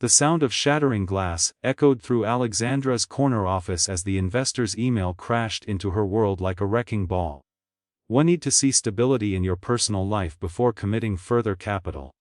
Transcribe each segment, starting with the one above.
The sound of shattering glass echoed through Alexandra's corner office as the investor's email crashed into her world like a wrecking ball. One need to see stability in your personal life before committing further capital.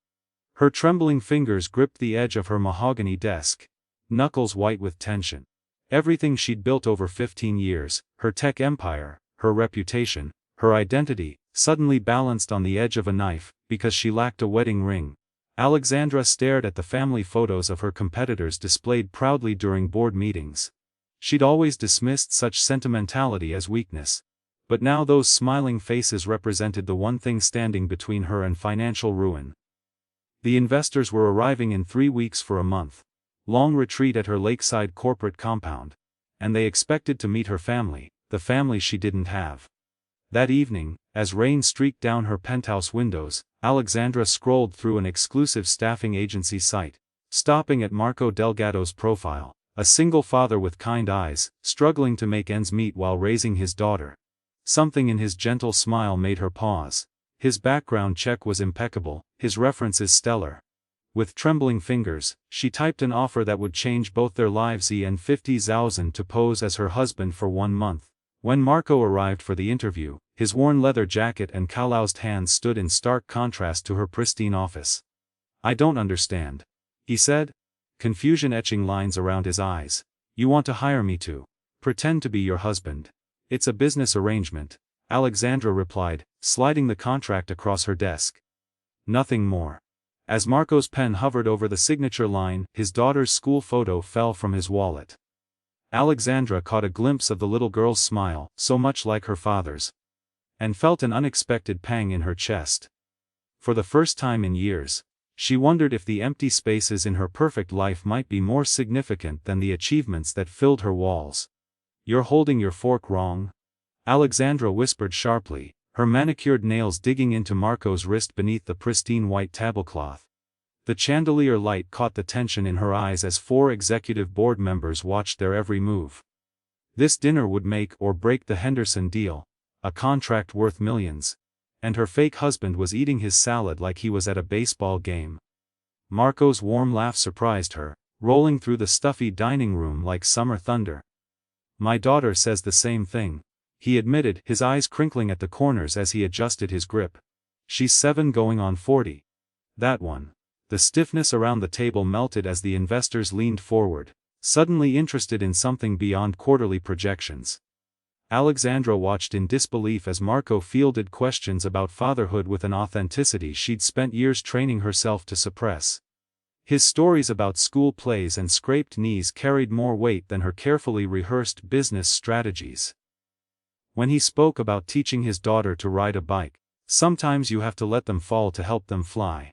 Her trembling fingers gripped the edge of her mahogany desk, knuckles white with tension. Everything she'd built over 15 years, her tech empire, her reputation, her identity, suddenly balanced on the edge of a knife, because she lacked a wedding ring. Alexandra stared at the family photos of her competitors displayed proudly during board meetings. She'd always dismissed such sentimentality as weakness. But now those smiling faces represented the one thing standing between her and financial ruin. The investors were arriving in 3 weeks for a month-long retreat at her lakeside corporate compound. And they expected to meet her family, the family she didn't have. That evening, as rain streaked down her penthouse windows, Alexandra scrolled through an exclusive staffing agency site, stopping at Marco Delgado's profile, a single father with kind eyes, struggling to make ends meet while raising his daughter. Something in his gentle smile made her pause. His background check was impeccable, his references stellar. With trembling fingers, she typed an offer that would change both their lives and 50,000 to pose as her husband for 1 month. When Marco arrived for the interview, his worn leather jacket and calloused hands stood in stark contrast to her pristine office. "I don't understand," he said, confusion etching lines around his eyes. "You want to hire me to pretend to be your husband?" "It's a business arrangement," Alexandra replied, sliding the contract across her desk. "Nothing more." As Marco's pen hovered over the signature line, his daughter's school photo fell from his wallet. Alexandra caught a glimpse of the little girl's smile, so much like her father's, and felt an unexpected pang in her chest. For the first time in years, she wondered if the empty spaces in her perfect life might be more significant than the achievements that filled her walls. "You're holding your fork wrong," Alexandra whispered sharply, her manicured nails digging into Marco's wrist beneath the pristine white tablecloth. The chandelier light caught the tension in her eyes as 4 executive board members watched their every move. This dinner would make or break the Henderson deal, a contract worth millions. And her fake husband was eating his salad like he was at a baseball game. Marco's warm laugh surprised her, rolling through the stuffy dining room like summer thunder. "My daughter says the same thing," he admitted, his eyes crinkling at the corners as he adjusted his grip. "She's 7 going on 40. That one." The stiffness around the table melted as the investors leaned forward, suddenly interested in something beyond quarterly projections. Alexandra watched in disbelief as Marco fielded questions about fatherhood with an authenticity she'd spent years training herself to suppress. His stories about school plays and scraped knees carried more weight than her carefully rehearsed business strategies. When he spoke about teaching his daughter to ride a bike, "Sometimes you have to let them fall to help them fly,"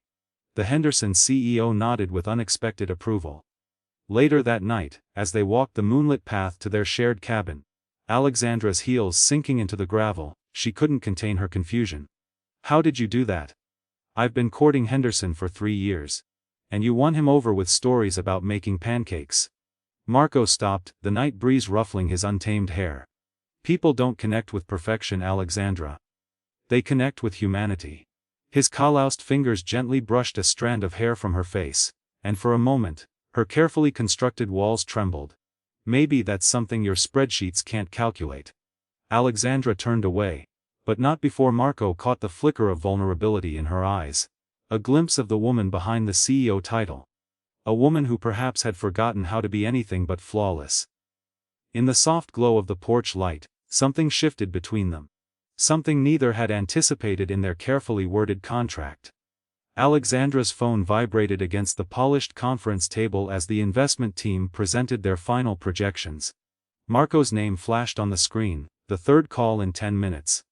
the Henderson CEO nodded with unexpected approval. Later that night, as they walked the moonlit path to their shared cabin, Alexandra's heels sinking into the gravel, she couldn't contain her confusion. "How did you do that? I've been courting Henderson for 3 years. And you won him over with stories about making pancakes." Marco stopped, the night breeze ruffling his untamed hair. "People don't connect with perfection, Alexandra. They connect with humanity." His calloused fingers gently brushed a strand of hair from her face, and for a moment, her carefully constructed walls trembled. "Maybe that's something your spreadsheets can't calculate." Alexandra turned away, but not before Marco caught the flicker of vulnerability in her eyes. A glimpse of the woman behind the CEO title. A woman who perhaps had forgotten how to be anything but flawless. In the soft glow of the porch light, something shifted between them. Something neither had anticipated in their carefully worded contract. Alexandra's phone vibrated against the polished conference table as the investment team presented their final projections. Marco's name flashed on the screen, the 3rd call in 10 minutes.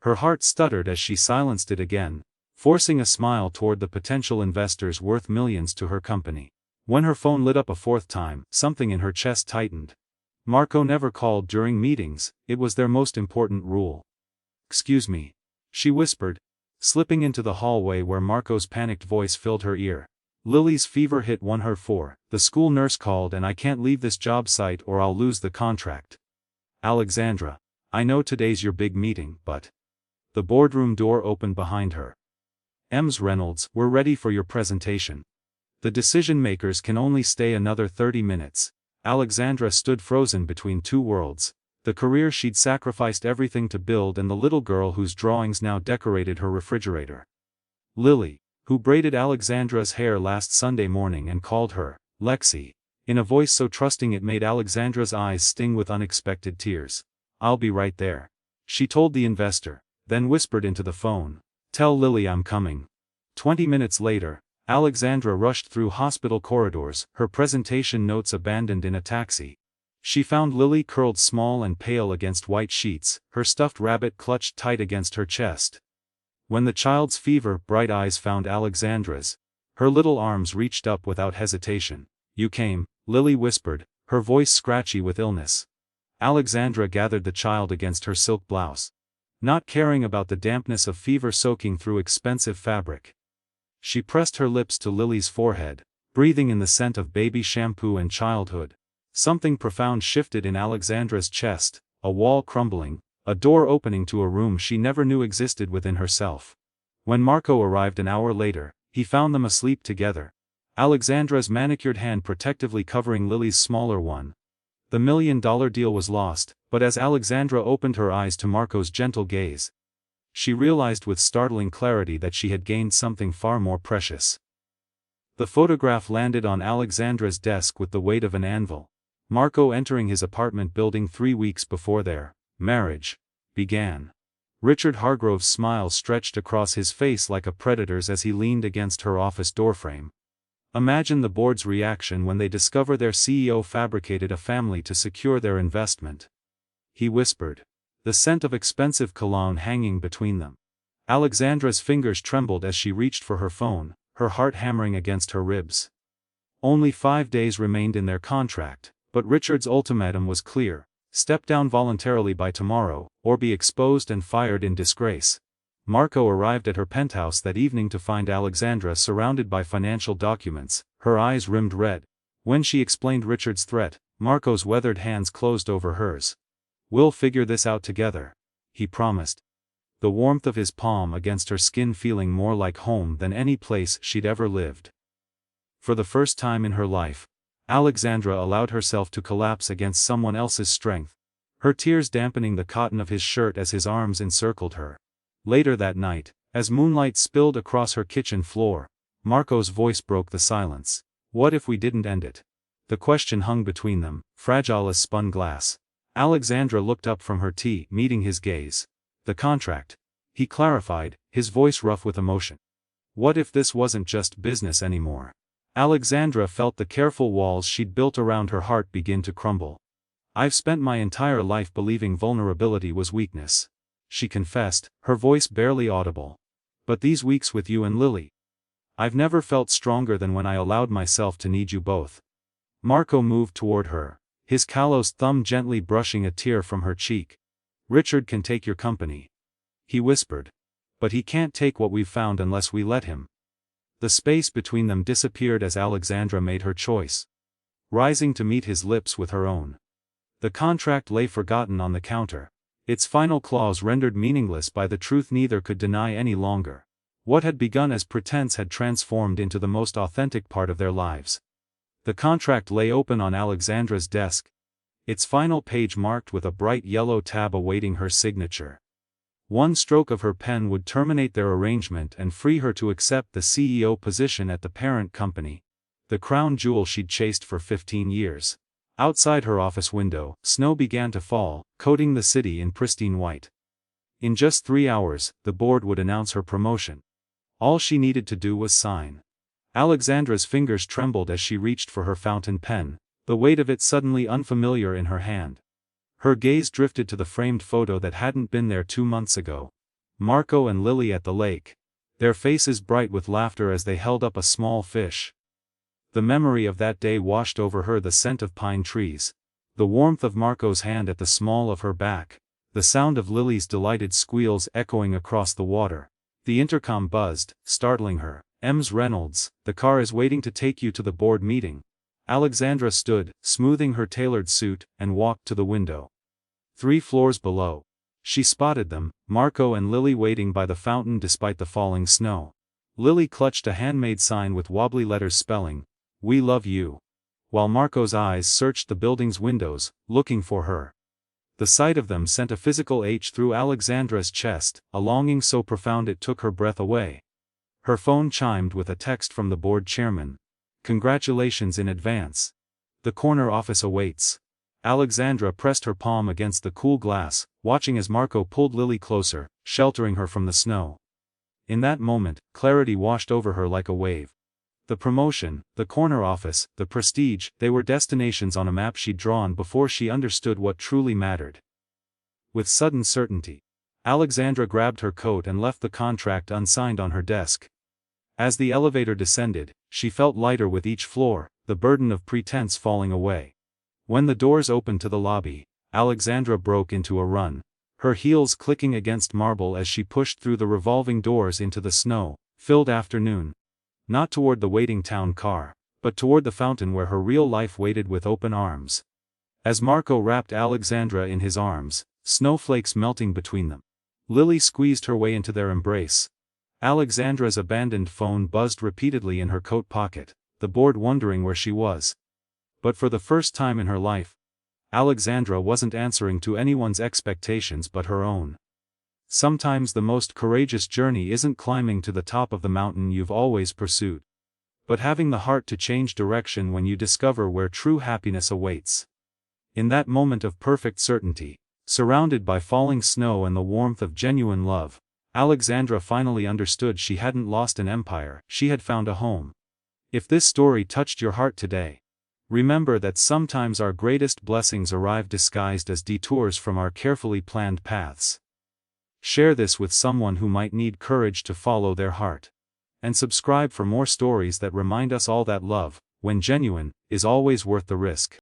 Her heart stuttered as she silenced it again, forcing a smile toward the potential investors worth millions to her company. When her phone lit up a 4th time, something in her chest tightened. Marco never called during meetings, it was their most important rule. "Excuse me," she whispered, slipping into the hallway where Marco's panicked voice filled her ear. "Lily's fever hit 104, the school nurse called and I can't leave this job site or I'll lose the contract." "Alexandra, I know today's your big meeting, but..." The boardroom door opened behind her. "Ms. Reynolds, we're ready for your presentation." The decision-makers can only stay another 30 minutes. Alexandra stood frozen between two worlds. The career she'd sacrificed everything to build and the little girl whose drawings now decorated her refrigerator. Lily, who braided Alexandra's hair last Sunday morning and called her Lexi, in a voice so trusting it made Alexandra's eyes sting with unexpected tears. "I'll be right there," she told the investor, then whispered into the phone, "Tell Lily I'm coming." 20 minutes later, Alexandra rushed through hospital corridors, her presentation notes abandoned in a taxi. She found Lily curled small and pale against white sheets, her stuffed rabbit clutched tight against her chest. When the child's bright eyes found Alexandra's, her little arms reached up without hesitation. "You came," Lily whispered, her voice scratchy with illness. Alexandra gathered the child against her silk blouse, not caring about the dampness of fever soaking through expensive fabric. She pressed her lips to Lily's forehead, breathing in the scent of baby shampoo and childhood. Something profound shifted in Alexandra's chest, a wall crumbling, a door opening to a room she never knew existed within herself. When Marco arrived an hour later, he found them asleep together, Alexandra's manicured hand protectively covering Lily's smaller one. The $1 million deal was lost, but as Alexandra opened her eyes to Marco's gentle gaze, she realized with startling clarity that she had gained something far more precious. The photograph landed on Alexandra's desk with the weight of an anvil. Marco entering his apartment building 3 weeks before their marriage began. Richard Hargrove's smile stretched across his face like a predator's as he leaned against her office doorframe. Imagine the board's reaction when they discover their CEO fabricated a family to secure their investment, he whispered, the scent of expensive cologne hanging between them. Alexandra's fingers trembled as she reached for her phone, her heart hammering against her ribs. Only 5 days remained in their contract, but Richard's ultimatum was clear: step down voluntarily by tomorrow, or be exposed and fired in disgrace. Marco arrived at her penthouse that evening to find Alexandra surrounded by financial documents, her eyes rimmed red. When she explained Richard's threat, Marco's weathered hands closed over hers. "We'll figure this out together," he promised, the warmth of his palm against her skin feeling more like home than any place she'd ever lived. For the first time in her life, Alexandra allowed herself to collapse against someone else's strength, her tears dampening the cotton of his shirt as his arms encircled her. Later that night, as moonlight spilled across her kitchen floor, Marco's voice broke the silence. What if we didn't end it? The question hung between them, fragile as spun glass. Alexandra looked up from her tea, meeting his gaze. "The contract," he clarified, his voice rough with emotion. "What if this wasn't just business anymore?" Alexandra felt the careful walls she'd built around her heart begin to crumble. "I've spent my entire life believing vulnerability was weakness," she confessed, her voice barely audible. "But these weeks with you and Lily, I've never felt stronger than when I allowed myself to need you both." Marco moved toward her, his calloused thumb gently brushing a tear from her cheek. "Richard can take your company," he whispered. "But he can't take what we've found unless we let him." The space between them disappeared as Alexandra made her choice, rising to meet his lips with her own. The contract lay forgotten on the counter, its final clause rendered meaningless by the truth neither could deny any longer. What had begun as pretense had transformed into the most authentic part of their lives. The contract lay open on Alexandra's desk, its final page marked with a bright yellow tab awaiting her signature. One stroke of her pen would terminate their arrangement and free her to accept the CEO position at the parent company, the crown jewel she'd chased for 15 years. Outside her office window, snow began to fall, coating the city in pristine white. In just 3 hours, the board would announce her promotion. All she needed to do was sign. Alexandra's fingers trembled as she reached for her fountain pen, the weight of it suddenly unfamiliar in her hand. Her gaze drifted to the framed photo that hadn't been there 2 months ago. Marco and Lily at the lake, their faces bright with laughter as they held up a small fish. The memory of that day washed over her, the scent of pine trees, the warmth of Marco's hand at the small of her back, the sound of Lily's delighted squeals echoing across the water. The intercom buzzed, startling her. "Ms. Reynolds, the car is waiting to take you to the board meeting." Alexandra stood, smoothing her tailored suit, and walked to the window. 3 floors below, she spotted them, Marco and Lily waiting by the fountain despite the falling snow. Lily clutched a handmade sign with wobbly letters spelling, "We love you," while Marco's eyes searched the building's windows, looking for her. The sight of them sent a physical ache through Alexandra's chest, a longing so profound it took her breath away. Her phone chimed with a text from the board chairman. "Congratulations in advance. The corner office awaits." Alexandra pressed her palm against the cool glass, watching as Marco pulled Lily closer, sheltering her from the snow. In that moment, clarity washed over her like a wave. The promotion, the corner office, the prestige, they were destinations on a map she'd drawn before she understood what truly mattered. With sudden certainty, Alexandra grabbed her coat and left the contract unsigned on her desk. As the elevator descended, she felt lighter with each floor, the burden of pretense falling away. When the doors opened to the lobby, Alexandra broke into a run, her heels clicking against marble as she pushed through the revolving doors into the snow-filled afternoon. Not toward the waiting town car, but toward the fountain where her real life waited with open arms. As Marco wrapped Alexandra in his arms, snowflakes melting between them, Lily squeezed her way into their embrace. Alexandra's abandoned phone buzzed repeatedly in her coat pocket, the board wondering where she was. But for the first time in her life, Alexandra wasn't answering to anyone's expectations but her own. Sometimes the most courageous journey isn't climbing to the top of the mountain you've always pursued, but having the heart to change direction when you discover where true happiness awaits. In that moment of perfect certainty, surrounded by falling snow and the warmth of genuine love, Alexandra finally understood she hadn't lost an empire, she had found a home. If this story touched your heart today, remember that sometimes our greatest blessings arrive disguised as detours from our carefully planned paths. Share this with someone who might need courage to follow their heart. And subscribe for more stories that remind us all that love, when genuine, is always worth the risk.